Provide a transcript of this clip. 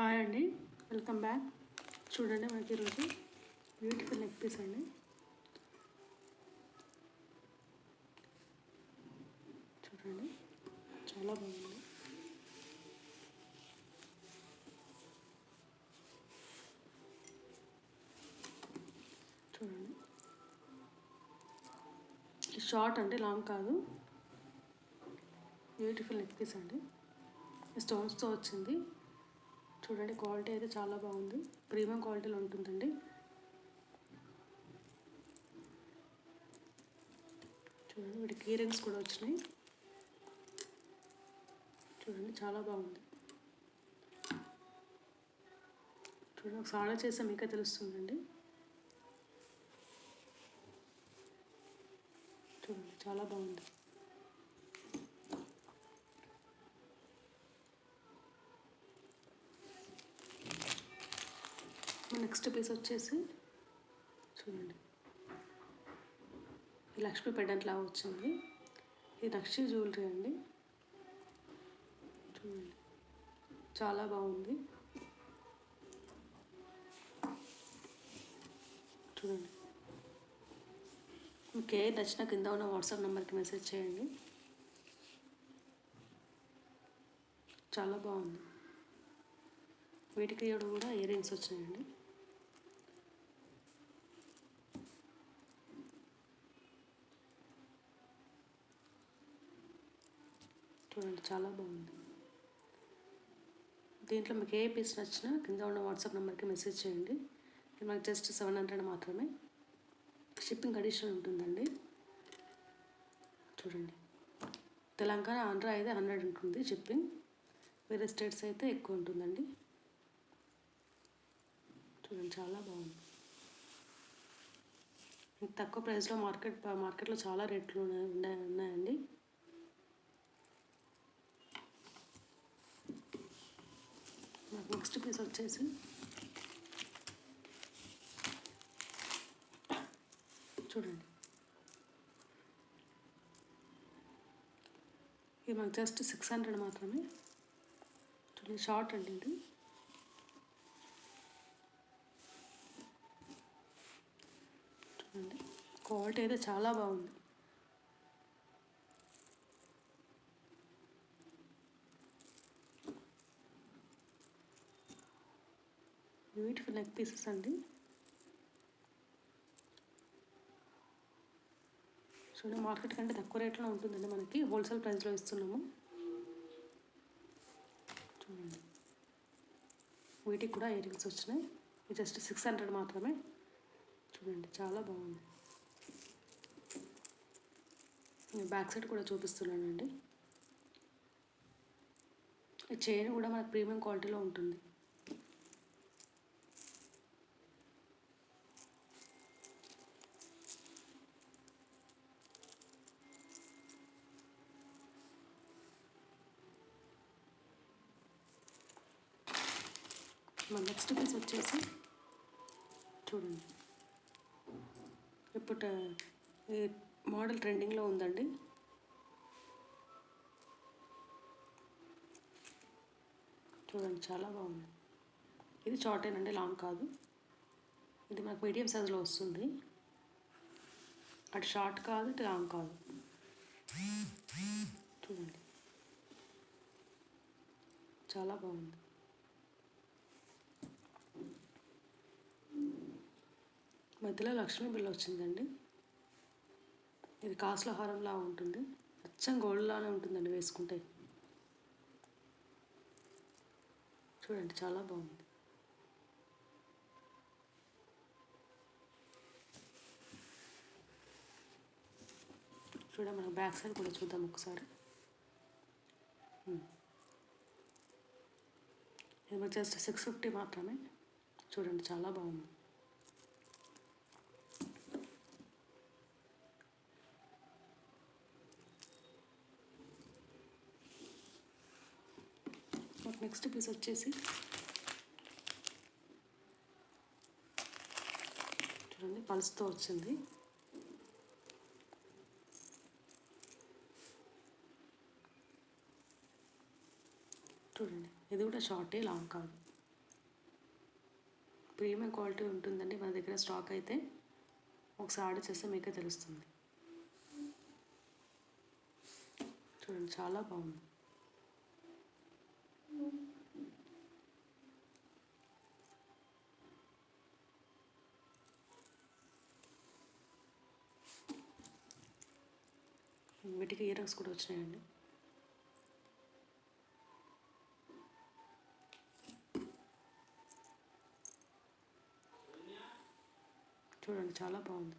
Hi అండి, welcome back. చూడండి, మనకి ఈరోజు బ్యూటిఫుల్ నెక్ పీస్ అండి. చూడండి, చాలా బాగుంది. చూడండి, షార్ట్ అండి, లాంగ్ కాదు. బ్యూటిఫుల్ నెక్ పీస్ అండి, స్టోన్స్తో వచ్చింది. చూడండి, క్వాలిటీ అయితే చాలా బాగుంది, ప్రీమియం క్వాలిటీలో ఉంటుందండి. చూడండి, వీటికి ఇయర్ రింగ్స్ కూడా వచ్చినాయి. చూడండి, చాలా బాగుంది. చూడండి, ఒకసారి ఆర్డర్ చేస్తే మీకే తెలుస్తుందండి. చూడండి, చాలా బాగుంది. నెక్స్ట్ పీస్ వచ్చేసి చూడండి, ఈ లక్ష్మీ పెండెంట్ లాగా వచ్చింది. ఇది నక్షి జ్యువెలరీ అండి. చూడండి, చాలా బాగుంది. చూడండి, మీకు ఏ నచ్చినా కింద ఉన్న వాట్సాప్ నెంబర్కి మెసేజ్ చేయండి. చాలా బాగుంది. వీటికి కూడా ఇయర్ రింగ్స్ వచ్చాయండి. చూడండి, చాలా బాగుంది. దీంట్లో మీకు ఏ పీస్ నచ్చినా కింద ఉన్న వాట్సాప్ నెంబర్కి మెసేజ్ చేయండి. ఇది మనకు జస్ట్ 700 మాత్రమే. షిప్పింగ్ అడిషనల్ ఉంటుందండి. చూడండి, తెలంగాణ, ఆంధ్ర అయితే 100 ఉంటుంది షిప్పింగ్. వేరే స్టేట్స్ అయితే ఎక్కువ ఉంటుందండి. చూడండి, చాలా బాగుంది. తక్కువ ప్రైస్లో మార్కెట్లో చాలా రేట్లు ఉన్నాయండి. నెక్స్ట్ పీస్ వచ్చేసి చూడండి, ఇది మనకు జస్ట్ 600 మాత్రమే. చూడండి, షార్ట్ అండి ఇది. చూడండి, క్వాలిటీ అయితే చాలా బాగుంది. బ్యూటిఫుల్ నెక్ పీసెస్ అండి. చూడండి, మార్కెట్ కంటే తక్కువ రేట్లో ఉంటుందండి. మనకి హోల్సేల్ ప్రైస్లో ఇస్తున్నాము. చూడండి, వీటికి కూడా ఇయర్ రింగ్స్ వచ్చినాయి. ఇది జస్ట్ 600 మాత్రమే. చూడండి, చాలా బాగుంది. నేను బ్యాక్ సైడ్ కూడా చూపిస్తున్నానండి. ఈ చైన్ కూడా మనకు ప్రీమియం క్వాలిటీలో ఉంటుంది. మన నెక్స్ట్ పీస్ వచ్చేసి చూడండి, ఇప్పుడు ఈ మోడల్ ట్రెండింగ్లో ఉందండి. చూడండి, చాలా బాగుంది. ఇది షార్టేనండి, లాంగ్ కాదు. ఇది మనకు మీడియం సైజులో వస్తుంది. అటు షార్ట్ కాదు, ఇటు లాంగ్ కాదు. చూడండి, చాలా బాగుంది. మధ్యలో లక్ష్మీ బిల్ల వచ్చిందండి. ఇది కాసుల హారంలా ఉంటుంది. అచ్చం గోల్డ్లానే ఉంటుందండి వేసుకుంటే. చూడండి, చాలా బాగుంది. చూడండి, మనం బ్యాక్ సైడ్ కూడా చూద్దాం ఒకసారి. ఇది జస్ట్ 650 మాత్రమే. చూడండి, చాలా బాగుంది. నెక్స్ట్ పీస్ వచ్చేసి చూడండి, పల్స్తో వచ్చింది. చూడండి, ఇది కూడా షార్టే, లాంగ్ కాదు. ప్రీమియం క్వాలిటీ ఉంటుందండి మన దగ్గర స్టాక్ అయితే. ఒకసారి ఆర్డర్ చేస్తే మీకే తెలుస్తుంది. చూడండి చాలా బాగుంది. వీటికి ఇయర్ రింగ్స్ కూడా వచ్చినాయండి. చూడండి చాలా బాగుంది.